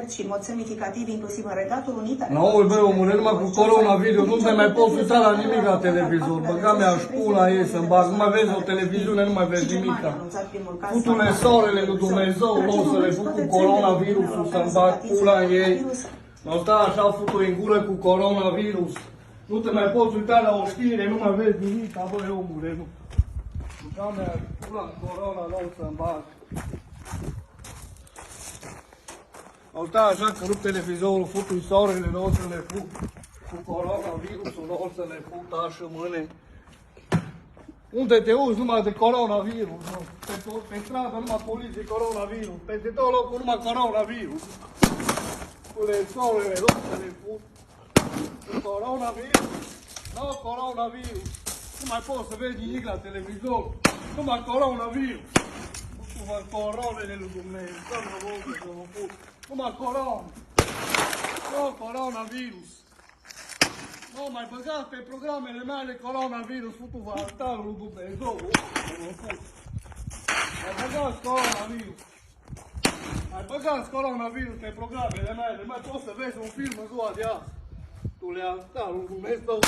drept și în mod semnificativ, inclusiv în Regatul Unit. Nu, băi, omule, numai cu coronavirus, nu te mai poți uita la nimic la televizor. Băga mea șpula ei să-mi bag, nu mai vezi o televiziune, nu mai vezi nimica. Putule sorele lui Dumnezeu, nu o să le fut cu coronavirusul, să-mi bag pula în ei. Nu sta așa futu în gură cu coronavirus. Nu te mai poți uita la o știre, nu mai vezi nimica, băi, omule, nu. Băga mea pula în corona, nu o să-mi bag. Au stat așa că rup televizorul, futui soarele, nu o să le fut cu coronavirusul, nu o să le fut așa mâine. Unde te uzi numai de coronavirus, nu? Pe stradă numai poliție coronavirus, peste tot locul numai coronavirus. Cu le soarele, nu o să le fut cu coronavirus, nu coronavirus. Nu mai poți să vezi nimic la televizor, numai coronavirus. Numai coronele lui Dumnezeu, să mă fut. Numai corona. Nu, coronavirus. Nu, mai băgați pe programele mele coronavirus, futu-vă altarul lui Dumnezeu. Mai băgați coronavirus. Mai băgați coronavirus pe programele mele. Mai poți să vezi un film în ziua de azi. Tu le altarul lui Dumnezeu.